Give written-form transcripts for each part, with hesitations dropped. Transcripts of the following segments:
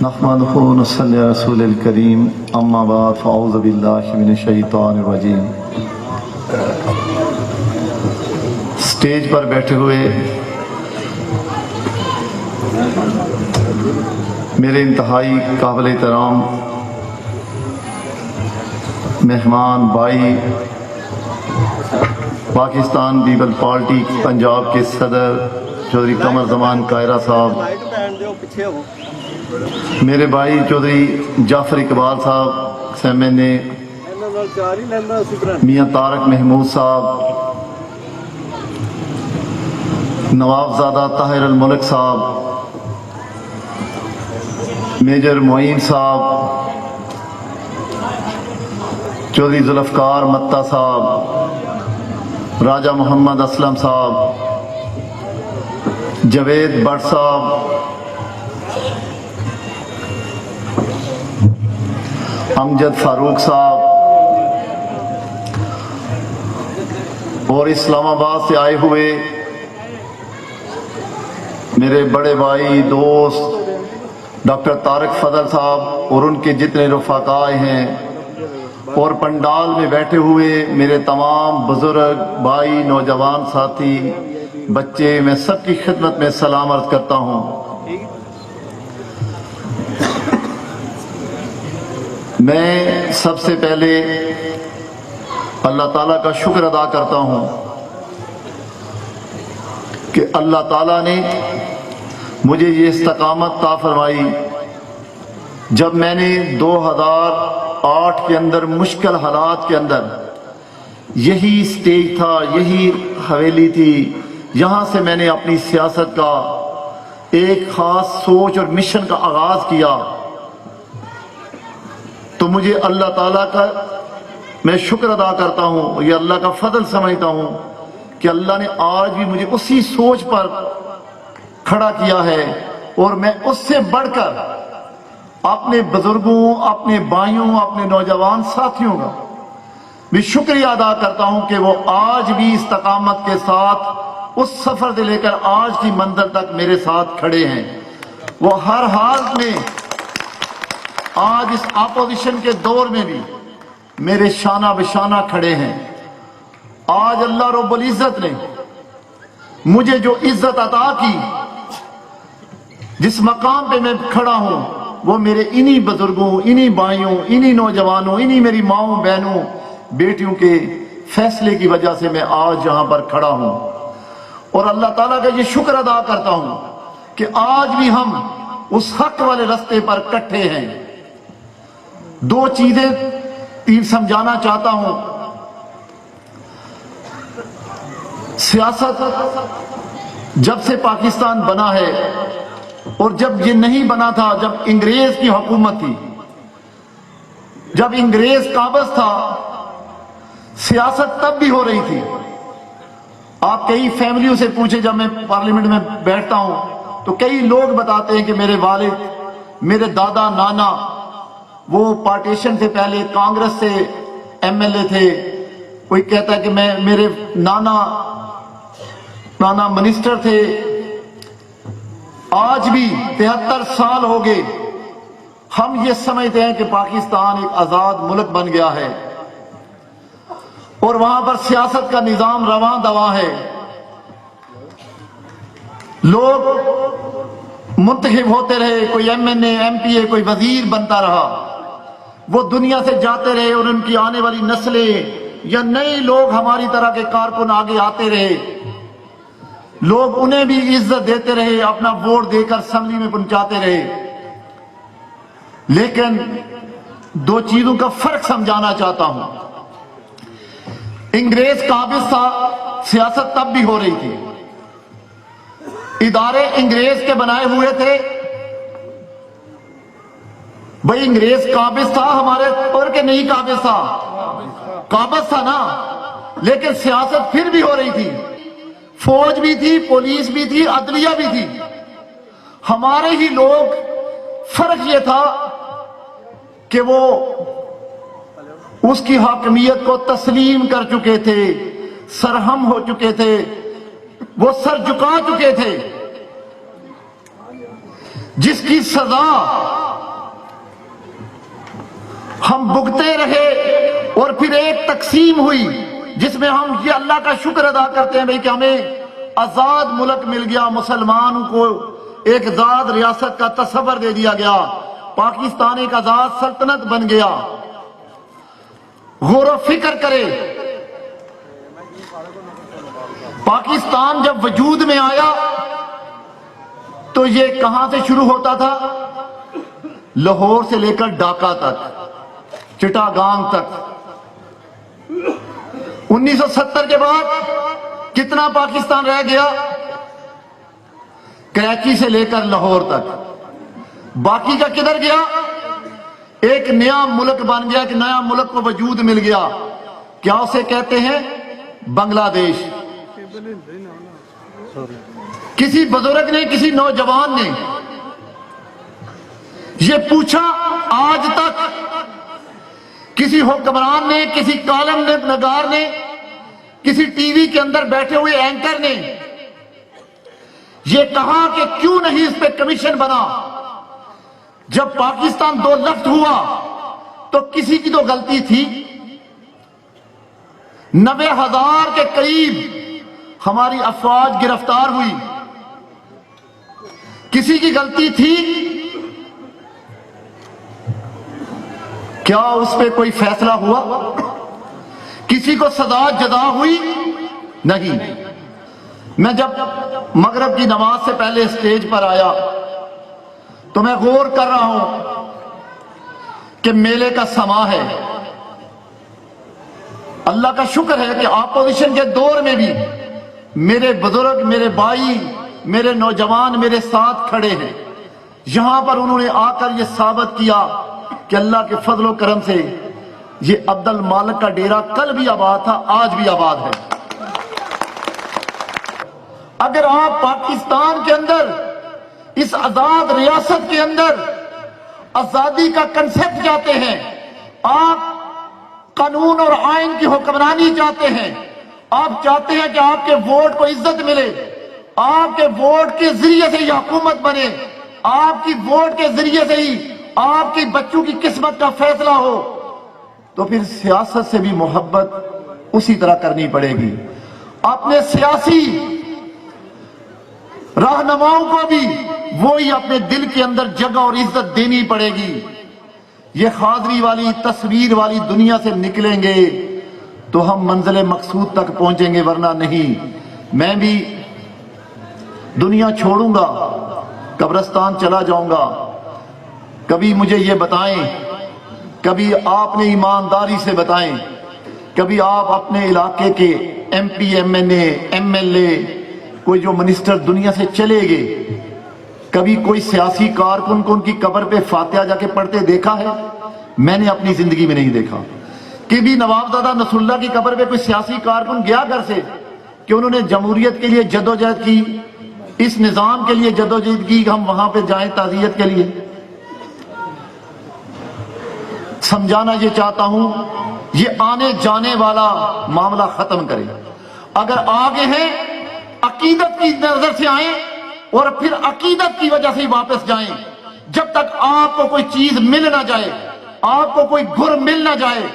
نحمده ونصلي على رسول الكريم اما بعد فاعوذ باللہ من الشیطان الرجیم۔ سٹیج پر بیٹھے ہوئے میرے انتہائی قابل احترام مہمان بھائی، پاکستان پیپل پارٹی پنجاب کے صدر چودھری قمر زمان کائرہ صاحب، میرے بھائی چودھری جعفر اقبال صاحب SMNA، میاں طارق محمود صاحب، نواب زادہ طاہر الملک صاحب، میجر معین صاحب، چودھری ذوالفقار متا صاحب، راجہ محمد اسلم صاحب، جاوید بٹ صاحب، امجد فاروق صاحب، اور اسلام آباد سے آئے ہوئے میرے بڑے بھائی دوست ڈاکٹر طارق فضل صاحب اور ان کے جتنے رفقاء ہیں، اور پنڈال میں بیٹھے ہوئے میرے تمام بزرگ بھائی، نوجوان ساتھی، بچے، میں سب کی خدمت میں سلام عرض کرتا ہوں۔ میں سب سے پہلے اللہ تعالیٰ کا شکر ادا کرتا ہوں کہ اللہ تعالیٰ نے مجھے یہ استقامت عطا فرمائی۔ جب میں نے 2008 کے اندر مشکل حالات کے اندر، یہی سٹیج تھا، یہی حویلی تھی، یہاں سے میں نے اپنی سیاست کا ایک خاص سوچ اور مشن کا آغاز کیا، تو مجھے اللہ تعالیٰ کا میں شکر ادا کرتا ہوں، یہ اللہ کا فضل سمجھتا ہوں کہ اللہ نے آج بھی مجھے اسی سوچ پر کھڑا کیا ہے، اور میں اس سے بڑھ کر اپنے بزرگوں، اپنے بھائیوں، اپنے نوجوان ساتھیوں کا بھی شکریہ ادا کرتا ہوں کہ وہ آج بھی استقامت کے ساتھ اس سفر سے لے کر آج کی منزل تک میرے ساتھ کھڑے ہیں۔ وہ ہر حال میں آج اس اپوزیشن کے دور میں بھی میرے شانہ بشانہ کھڑے ہیں۔ آج اللہ رب العزت نے مجھے جو عزت عطا کی، جس مقام پہ میں کھڑا ہوں، وہ میرے انہی بزرگوں، انہی بھائیوں، انہی نوجوانوں، انہی میری ماؤں، بہنوں، بیٹیوں کے فیصلے کی وجہ سے میں آج یہاں پر کھڑا ہوں، اور اللہ تعالیٰ کا یہ شکر ادا کرتا ہوں کہ آج بھی ہم اس حق والے راستے پر کٹھے ہیں۔ دو چیزیں تین سمجھانا چاہتا ہوں۔ سیاست جب سے پاکستان بنا ہے، اور جب یہ نہیں بنا تھا، جب انگریز کی حکومت تھی، جب انگریز قابض تھا، سیاست تب بھی ہو رہی تھی۔ آپ کئی فیملیوں سے پوچھیں، جب میں پارلیمنٹ میں بیٹھتا ہوں تو کئی لوگ بتاتے ہیں کہ میرے والد، میرے دادا، نانا وہ پارٹیشن سے پہلے کانگریس سے MLA تھے۔ کوئی کہتا ہے کہ میرے نانا منسٹر تھے۔ آج بھی 73 سال ہو گئے، ہم یہ سمجھتے ہیں کہ پاکستان ایک آزاد ملک بن گیا ہے، اور وہاں پر سیاست کا نظام رواں دواں ہے۔ لوگ منتخب ہوتے رہے، کوئی MNA، MPA، کوئی وزیر بنتا رہا، وہ دنیا سے جاتے رہے، اور ان کی آنے والی نسلیں یا نئے لوگ ہماری طرح کے کارکن آگے آتے رہے، لوگ انہیں بھی عزت دیتے رہے، اپنا ووٹ دے کر اسمبلی میں پہنچاتے رہے۔ لیکن دو چیزوں کا فرق سمجھانا چاہتا ہوں۔ انگریز قابض تھا، سیاست تب بھی ہو رہی تھی، ادارے انگریز کے بنائے ہوئے تھے۔ بھئی انگریز قابض تھا ہمارے اور کہ نہیں قابض تھا؟ قابض تھا نا، لیکن سیاست پھر بھی ہو رہی تھی، فوج بھی تھی، پولیس بھی تھی، عدلیہ بھی تھی۔ ہمارے ہی لوگ، فرق یہ تھا کہ وہ اس کی حاکمیت کو تسلیم کر چکے تھے، سرہم ہو چکے تھے، وہ سر جھکا چکے تھے۔ جس کی سزا ہم بھگتے رہے اور پھر ایک تقسیم ہوئی جس میں ہم یہ اللہ کا شکر ادا کرتے ہیں بھئی کہ ہمیں آزاد ملک مل گیا، مسلمانوں کو ایک آزاد ریاست کا تصور دے دیا گیا، پاکستان ایک آزاد سلطنت بن گیا۔ غور و فکر کرے، پاکستان جب وجود میں آیا تو یہ کہاں سے شروع ہوتا تھا؟ لاہور سے لے کر ڈھاکہ تک، چٹاگانگ تک۔ 1970 کے بعد کتنا پاکستان رہ گیا؟ کراچی سے لے کر لاہور تک۔ باقی کا کدھر گیا؟ ایک نیا ملک بن گیا، ایک نیا ملک کو وجود مل گیا، کیا اسے کہتے ہیں؟ بنگلہ دیش۔ کسی بزرگ نے، کسی نوجوان نے یہ پوچھا آج تک کسی حکمران نے، کسی کالم نگار نے، کسی ٹی وی کے اندر بیٹھے ہوئے اینکر نے یہ کہا کہ کیوں نہیں اس پہ کمیشن بنا؟ جب پاکستان دو لفظ ہوا تو کسی کی تو غلطی تھی۔ 90,000 کے قریب ہماری افواج گرفتار ہوئی، کسی کی غلطی تھی؟ کیا اس پہ کوئی فیصلہ ہوا؟ کسی کو سزا جزا ہوئی؟ نہیں۔ میں جب مغرب کی نماز سے پہلے اسٹیج پر آیا تو میں غور کر رہا ہوں کہ میلے کا سما ہے۔ اللہ کا شکر ہے کہ اپوزیشن کے دور میں بھی میرے بزرگ، میرے بھائی، میرے نوجوان میرے ساتھ کھڑے ہیں۔ یہاں پر انہوں نے آ کر یہ ثابت کیا کہ اللہ کے فضل و کرم سے یہ عبد المالک کا ڈیرا کل بھی آباد تھا، آج بھی آباد ہے۔ اگر آپ پاکستان کے اندر، اس آزاد ریاست کے اندر آزادی کا کنسپٹ چاہتے ہیں، آپ قانون اور آئین کی حکمرانی چاہتے ہیں، آپ چاہتے ہیں کہ آپ کے ووٹ کو عزت ملے، آپ کے ووٹ کے ذریعے سے ہی حکومت بنے، آپ کی ووٹ کے ذریعے سے ہی آپ کی بچوں کی قسمت کا فیصلہ ہو، تو پھر سیاست سے بھی محبت اسی طرح کرنی پڑے گی۔ اپنے سیاسی رہنماؤں کو بھی وہی اپنے دل کے اندر جگہ اور عزت دینی پڑے گی۔ یہ خاضری والی، تصویر والی دنیا سے نکلیں گے تو ہم منزل مقصود تک پہنچیں گے، ورنہ نہیں۔ میں بھی دنیا چھوڑوں گا، قبرستان چلا جاؤں گا، کبھی مجھے یہ بتائیں، کبھی آپ نے ایمانداری سے بتائیں، کبھی آپ اپنے علاقے کے M P, M N A, M L A, کوئی جو منسٹر دنیا سے چلے گئے، کبھی کوئی سیاسی کارکن کو ان کی قبر پہ فاتحہ جا کے پڑھتے دیکھا ہے؟ میں نے اپنی زندگی میں نہیں دیکھا۔ کہ بھی نوابزادہ نصر اللہ کی قبر پہ کوئی سیاسی کارکن گیا گھر سے کہ انہوں نے جمہوریت کے لیے جدوجہد کی، اس نظام کے لیے جدوجہد کی کہ ہم وہاں پہ جائیں تعزیت کے لیے؟ سمجھانا یہ چاہتا ہوں، یہ آنے جانے والا معاملہ ختم کریں۔ اگر آگے ہیں عقیدت کی نظر سے آئیں اور پھر عقیدت کی وجہ سے ہی واپس جائیں۔ جب تک آپ کو کوئی چیز مل نہ جائے، آپ کو کوئی گر مل نہ جائے،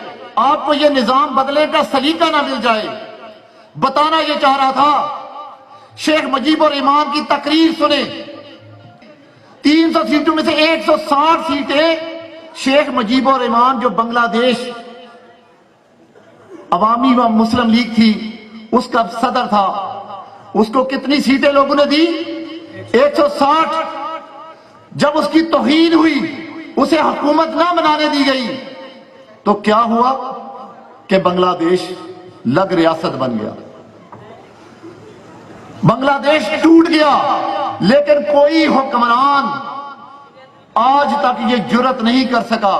آپ کو یہ نظام بدلنے کا سلیقہ نہ مل جائے۔ بتانا یہ چاہ رہا تھا، شیخ مجیب الرحمان کی تقریر سنیں۔ 300 سیٹوں میں سے 160 سیٹیں شیخ مجیب الرحمان جو بنگلہ دیش عوامی و مسلم لیگ تھی اس کا صدر تھا، اس کو کتنی سیٹیں لوگوں نے دی؟ 160۔ جب اس کی توہین ہوئی، اسے حکومت نہ بنانے دی گئی، تو کیا ہوا کہ بنگلہ دیش لگ ریاست بن گیا، بنگلہ دیش ٹوٹ گیا۔ لیکن کوئی حکمران آج تک یہ جرت نہیں کر سکا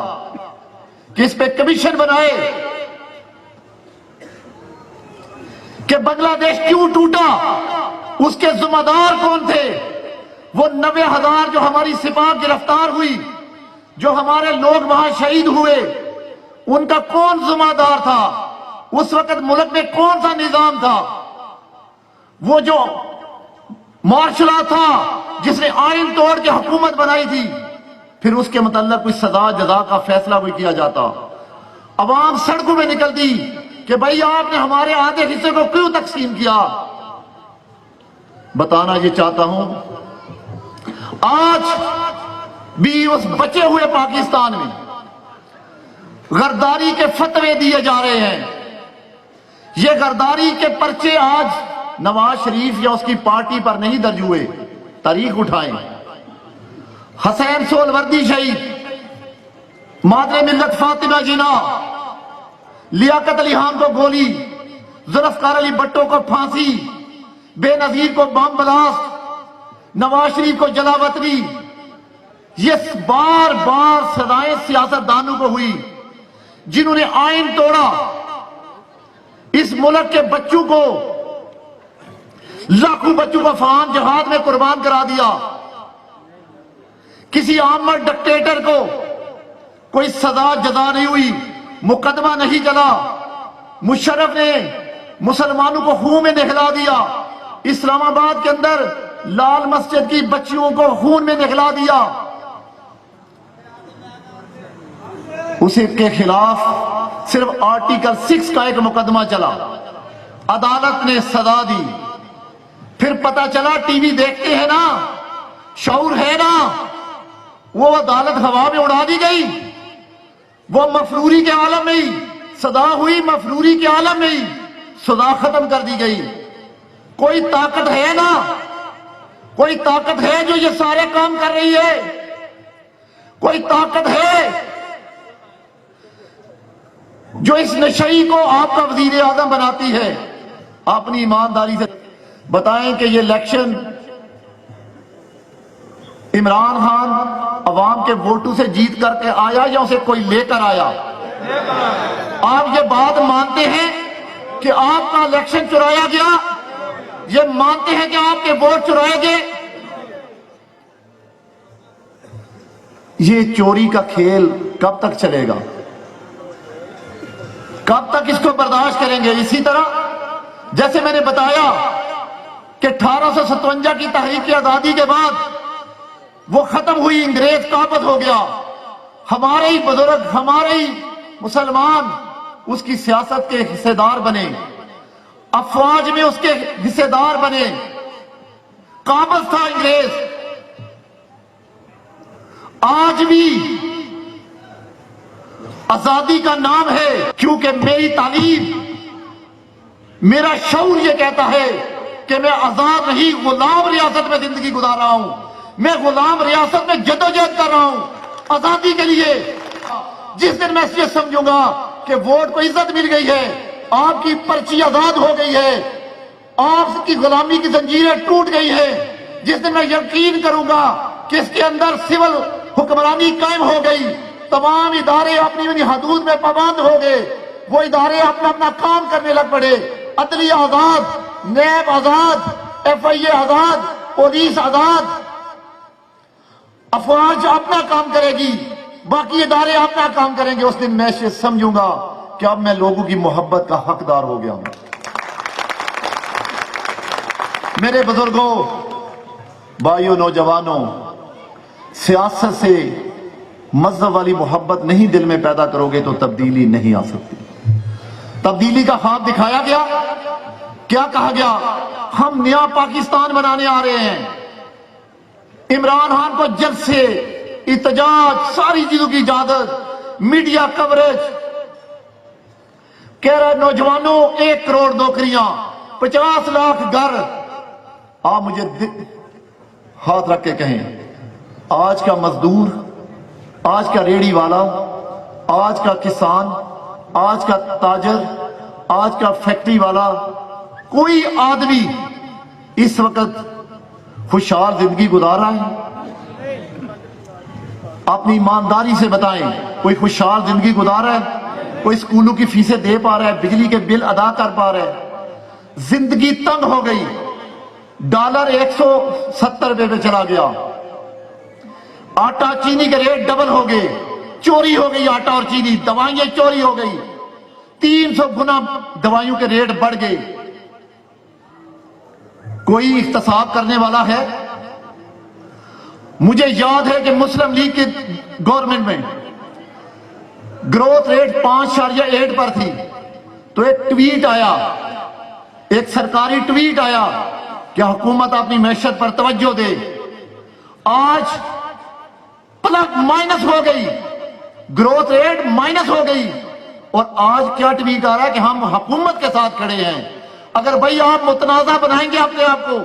کہ اس پہ کمیشن بنائے کہ بنگلہ دیش کیوں ٹوٹا، اس کے ذمہ دار کون تھے؟ وہ 90,000 جو ہماری سپاہ گرفتار ہوئی، جو ہمارے لوگ وہاں شہید ہوئے، ان کا کون ذمہ دار تھا؟ اس وقت ملک میں کون سا نظام تھا؟ وہ جو مارشل لا تھا جس نے آئین توڑ کے حکومت بنائی تھی، پھر اس کے متعلق کوئی سزا جزا کا فیصلہ کوئی کیا جاتا. عوام سڑکوں میں نکلتی کہ بھائی آپ نے ہمارے آدھے حصے کو کیوں تقسیم کیا. بتانا یہ چاہتا ہوں آج بھی اس بچے ہوئے پاکستان میں غرداری کے فتوے دیے جا رہے ہیں. یہ غرداری کے پرچے آج نواز شریف یا اس کی پارٹی پر نہیں درج ہوئے. تاریخ اٹھائیں. حسین سہروردی شہید، مادر ملت فاطمہ جنا، لیاقت علی خان کو گولی، ذوالفقار علی بھٹو کو پھانسی، بے نظیر کو بم بلاسٹ، نواز شریف کو جلا وطنی. یہ بار بار سزائیں سیاست دانوں کو ہوئی جنہوں نے آئین توڑا، اس ملک کے بچوں کو، لاکھوں بچوں کو افغان جہاد میں قربان کرا دیا. کسی عامر ڈکٹیٹر کو کوئی سزا جزا نہیں ہوئی، مقدمہ نہیں چلا. مشرف نے مسلمانوں کو خون میں نہلا دیا. اسلام آباد کے اندر لال مسجد کی بچیوں کو خون میں نہلا دیا. اسے کے خلاف صرف آرٹیکل 6 کا ایک مقدمہ چلا، عدالت نے سزا دی. پھر پتا چلا، ٹی وی دیکھتے ہیں نا، شعور ہے نا، وہ عدالت ہوا میں اڑا دی گئی. وہ مفروری کے عالم میں ہی سزا ہوئی، مفروری کے عالم میں ہی سزا ختم کر دی گئی. کوئی طاقت ہے نا، کوئی طاقت ہے جو یہ سارے کام کر رہی ہے. کوئی طاقت ہے جو اس نشئی کو آپ کا وزیر اعظم بناتی ہے. اپنی ایمانداری سے بتائیں کہ یہ الیکشن عمران خان عوام کے ووٹوں سے جیت کر کے آیا یا اسے کوئی لے کر آیا؟ آپ یہ بات مانتے ہیں کہ آپ کا الیکشن چرایا گیا؟ یہ مانتے ہیں کہ آپ کے ووٹ چرائے گئے؟ یہ چوری کا کھیل کب تک چلے گا؟ کب تک اس کو برداشت کریں گے؟ اسی طرح جیسے میں نے بتایا کہ 1857 کی تحریک آزادی کے بعد وہ ختم ہوئی، انگریز قابض ہو گیا. ہمارے ہی بزرگ، ہمارے ہی مسلمان اس کی سیاست کے حصے دار بنے، افواج میں اس کے حصے دار بنے. قابض تھا انگریز. آج بھی آزادی کا نام ہے کیونکہ میری تعلیم، میرا شعور یہ کہتا ہے کہ میں آزاد نہیں، غلام ریاست میں زندگی گزار رہا ہوں. میں غلام ریاست میں جدوجہد کر رہا ہوں آزادی کے لیے. جس دن میں یہ سمجھوں گا کہ ووٹ کو عزت مل گئی ہے، آپ کی پرچی آزاد ہو گئی ہے، آپ کی غلامی کی زنجیریں ٹوٹ گئی ہیں، جس دن میں یقین کروں گا کہ اس کے اندر سول حکمرانی قائم ہو گئی، تمام ادارے اپنی اپنی حدود میں پابند ہو گئے، وہ ادارے اپنا اپنا کام کرنے لگ پڑے، عدلیہ آزاد، نیب آزاد، ایف آئی اے آزاد، پولیس آزاد، افواج اپنا کام کرے گی، باقی ادارے اپنا کام کریں گے. اس دن میں یہ سمجھوں گا کہ اب میں لوگوں کی محبت کا حقدار ہو گیا ہوں. میرے بزرگوں، بھائیوں، نوجوانوں، سیاست سے مذہب والی محبت نہیں دل میں پیدا کرو گے تو تبدیلی نہیں آ سکتی. تبدیلی کا خواب دکھایا گیا، کیا کہا گیا؟ ہم نیا پاکستان بنانے آ رہے ہیں. عمران خان کو جلد سے احتجاج، ساری چیزوں کی اجازت، میڈیا کوریج، کہہ رہے نوجوانوں 1 کروڑ نوکریاں، 50 لاکھ گھر. آپ مجھے ہاتھ رکھ کے کہیں، آج کا مزدور، آج کا ریڑھی والا، آج کا کسان، آج کا تاجر، آج کا فیکٹری والا، کوئی آدمی اس وقت خوشحال زندگی گزار رہا ہے؟ اپنی ایمانداری سے بتائیں، کوئی خوشحال زندگی گزار رہا ہے؟ کوئی اسکولوں کی فیسیں دے پا رہا ہے؟ بجلی کے بل ادا کر پا رہا ہے؟ زندگی تنگ ہو گئی. ڈالر 170 روپے پہ چلا گیا. آٹا چینی کے ریٹ ڈبل ہو گئے. چوری ہو گئی آٹا اور چینی. دوائیں چوری ہو گئی. 300 گنا دوائیوں کے ریٹ بڑھ گئے. کوئی احتساب کرنے والا ہے؟ مجھے یاد ہے کہ مسلم لیگ کی گورنمنٹ میں گروتھ ریٹ 5.8 پر تھی، تو ایک ٹویٹ آیا، ایک سرکاری ٹویٹ آیا کہ حکومت اپنی معیشت پر توجہ دے۔ آج پلس مائنس ہو گئی، گروتھ ریٹ مائنس ہو گئی، اور آج کیا ٹویٹ آ رہا ہے کہ ہم حکومت کے ساتھ کھڑے ہیں۔ اگر بھائی آپ متنازع بنائیں گے اپنے آپ کو،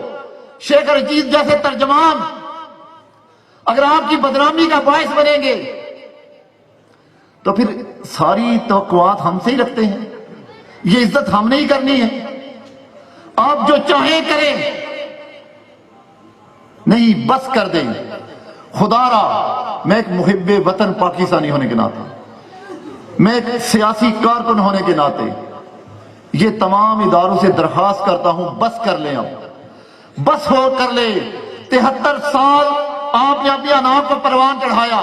شیخ رشید جیسے ترجمان اگر آپ کی بدنامی کا باعث بنیں گے، تو پھر ساری توقعات ہم سے ہی رکھتے ہیں، یہ عزت ہم نے ہی کرنی ہے۔ آپ جو چاہیں کریں، نہیں بس کر دیں۔ خدا را، میں ایک محب وطن پاکستانی ہونے کے ناطے، میں ایک سیاسی کارکن ہونے کے ناطے یہ تمام اداروں سے درخواست کرتا ہوں، بس کر لیں، اب بس ہو کر لیں۔ 73 سال آپ نے اپنے انام کو پروان چڑھایا،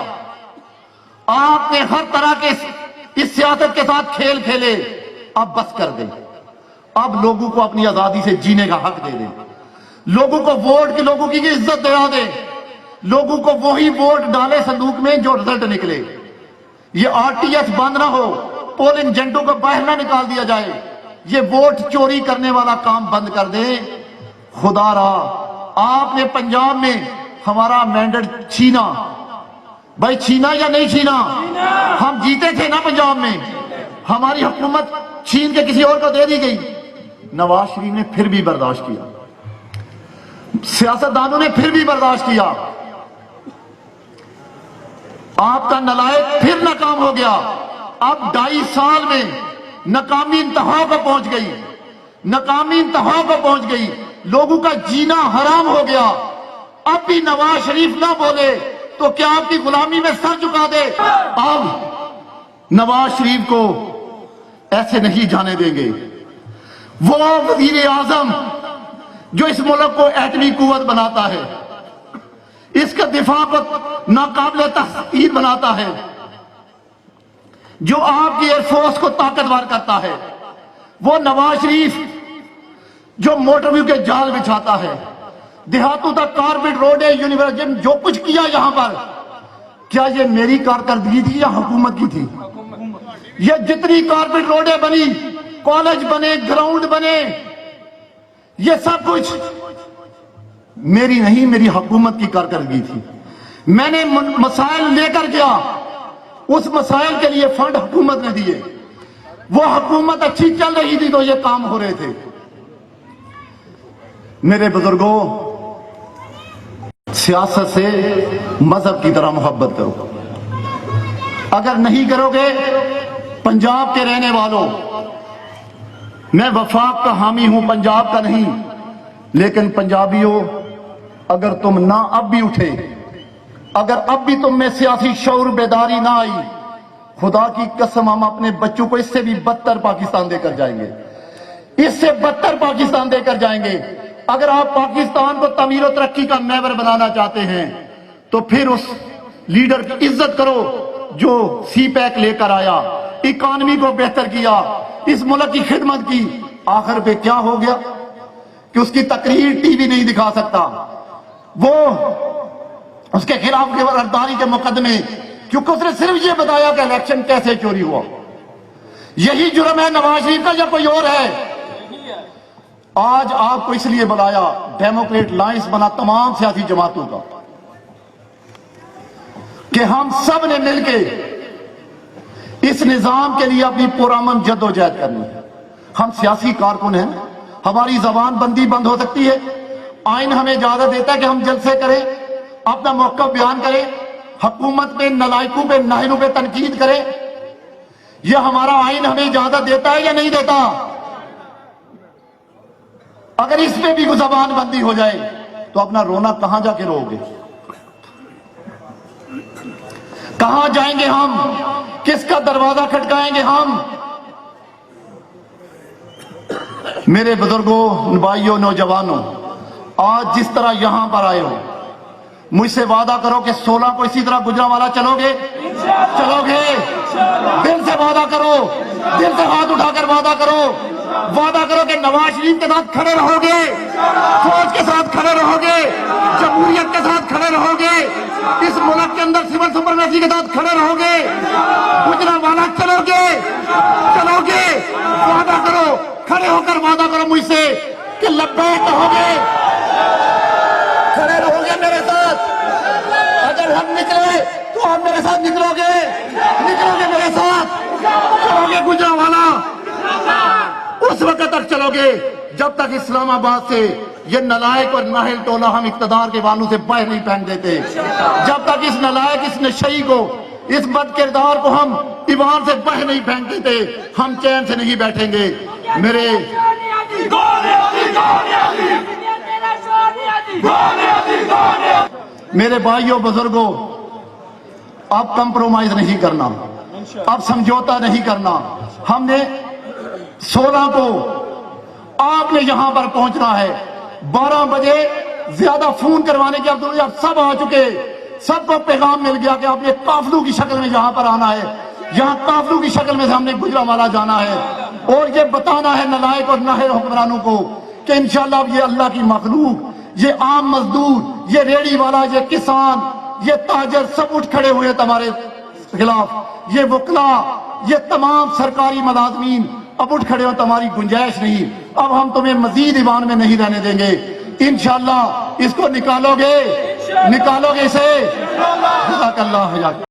آپ نے ہر طرح کے اس سیاست کے ساتھ کھیل کھیلے، اب بس کر دیں۔ اب لوگوں کو اپنی آزادی سے جینے کا حق دے دیں، لوگوں کو ووٹ کی، لوگوں کی عزت دلا دیں، لوگوں کو وہی ووٹ ڈالے صندوق میں جو رزلٹ نکلے۔ یہ RTS بند نہ ہو، پولنگ ایجنٹوں کو باہر نہ نکال دیا جائے، یہ ووٹ چوری کرنے والا کام بند کر دیں۔ خدا را، آپ نے پنجاب میں ہمارا مینڈیٹ چھینا، بھائی چھینا یا نہیں چھینا؟ ہم جیتے تھے نا پنجاب میں، ہماری حکومت چھین کے کسی اور کو دے دی گئی۔ نواز شریف نے پھر بھی برداشت کیا، سیاستدانوں نے پھر بھی برداشت کیا۔ آپ کا نالائق پھر ناکام ہو گیا۔ اب 2.5 سال میں ناکامی انتہا کو پہنچ گئی، ناکامی انتہا کو پہنچ گئی، لوگوں کا جینا حرام ہو گیا۔ اب بھی نواز شریف نہ بولے تو کیا آپ کی غلامی میں سر جھکا دے؟ اب نواز شریف کو ایسے نہیں جانے دیں گے۔ وہ وزیر اعظم جو اس ملک کو ایٹمی قوت بناتا ہے، اس کا دفاع کو ناقابل تحقیر بناتا ہے، جو آپ کی ایئر فورس کو طاقتور کرتا ہے، وہ نواز شریف جو موٹر ویو کے جال بچھاتا ہے، دیہاتوں تک کارپیٹ روڈیں، یونیورسٹی جو کچھ کیا یہاں پر، کیا یہ میری کارکردگی تھی یا حکومت کی تھی؟ یہ جتنی کارپیٹ روڈیں بنی، کالج بنے، گراؤنڈ بنے، یہ سب کچھ میری نہیں، میری حکومت کی کارکردگی تھی۔ میں نے مسائل لے کر گیا، اس مسائل کے لیے فنڈ حکومت نے دیے، وہ حکومت اچھی چل رہی تھی تو یہ کام ہو رہے تھے۔ میرے بزرگوں، سیاست سے مذہب کی طرح محبت کرو۔ اگر نہیں کرو گے، پنجاب کے رہنے والوں، میں وفاق کا حامی ہوں، پنجاب کا نہیں، لیکن پنجابیوں، اگر تم نہ اب بھی اٹھے، اگر اب بھی تم میں سیاسی شعور بیداری نہ آئی، خدا کی قسم ہم اپنے بچوں کو اس سے بھی بدتر پاکستان دے کر جائیں گے، اس سے بدتر پاکستان دے کر جائیں گے۔ اگر آپ پاکستان کو تعمیر و ترقی کا محور بنانا چاہتے ہیں تو پھر اس لیڈر کی عزت کرو جو سی پیک لے کر آیا، اکانومی کو بہتر کیا، اس ملک کی خدمت کی۔ آخر پہ کیا ہو گیا کہ اس کی تقریر ٹی وی نہیں دکھا سکتا، وہ اس کے خلاف غداری کے مقدمے، کیونکہ اس نے صرف یہ بتایا کہ الیکشن کیسے چوری ہوا۔ یہی جرم ہے نواز شریف کا یا کوئی اور ہے؟ آج آپ کو اس لیے بلایا، ڈیموکریٹ لائنس بنا تمام سیاسی جماعتوں کا، کہ ہم سب نے مل کے اس نظام کے لیے اپنی پرامن جد و جہد کرنی ہے۔ ہم سیاسی کارکن ہیں، ہماری زبان بندی بند ہو سکتی ہے، آئین ہمیں اجازت دیتا ہے کہ ہم جلسے کریں، اپنا موقف بیان کریں، حکومت پہ، نالائقوں پہ، ناہلوں پہ تنقید کریں، یہ ہمارا آئین ہمیں اجازت دیتا ہے یا نہیں دیتا؟ اگر اس پہ بھی زبان بندی ہو جائے تو اپنا رونا کہاں جا کے رو گے؟ کہاں جائیں گے ہم؟ کس کا دروازہ کھٹکائیں گے ہم؟ میرے بزرگوں، بھائیوں، نوجوانوں، آج جس طرح یہاں پر آئے ہو، مجھ سے وعدہ کرو کہ 16 کو اسی طرح گجرانوالہ چلو گے؟ چلو گے؟ دل سے وعدہ کرو، دل سے ہاتھ اٹھا کر وعدہ کرو کہ نواز شریف کے ساتھ کھڑے رہو گے۔ فوج کے ساتھ کھڑے رہو گے, جمہوریت کے ساتھ کھڑے رہو گے, اس ملک کے اندر سول سپرمیسی کے ساتھ کھڑے رہو گے, گجرانوالہ چلو گے, وعدہ کرو, کھڑے ہو کر وعدہ کرو مجھ سے کہ لبیک کہو گے, کھڑے رہو گے میرے ساتھ. اگر ہم نکلے تو آپ میرے ساتھ نکلو گے میرے ساتھ, چلو گے گجرانوالہ, اس وقت تک چلو گے جب تک اسلام آباد سے یہ نالائق اور ناہل ٹولہ ہم اقتدار کے والوں سے باہر نہیں پھینک دیتے, جب تک اس نالائق, اس نشئی کو, اس بد کردار کو ہم ایوان سے باہر نہیں پھینک دیتے, ہم چین سے نہیں بیٹھیں گے. میرے بھائیوں بزرگوں, اب کمپرومائز نہیں کرنا, اب سمجھوتا نہیں کرنا. ہم نے 16 کو آپ نے یہاں پر پہنچنا ہے. 12 بجے زیادہ فون کروانے کی اب سب آ چکے, سب کو پیغام مل گیا کہ آپ نے قافلوں کی شکل میں یہاں پر آنا ہے. یہاں قافلوں کی شکل میں سے ہم نے گجرانوالہ جانا ہے اور یہ بتانا ہے نالائق اور ناہل حکمرانوں کو کہ انشاءاللہ اب یہ اللہ کی مخلوق, یہ عام مزدور, یہ ریڑھی والا, یہ کسان, یہ تاجر سب اٹھ کھڑے ہوئے تمہارے خلاف. یہ وکلا, یہ تمام سرکاری ملازمین اب اٹھ کھڑے ہو, تمہاری گنجائش نہیں. اب ہم تمہیں مزید ایوان میں نہیں رہنے دیں گے. انشاءاللہ اس کو نکالو گے اسے. جزاک اللہ.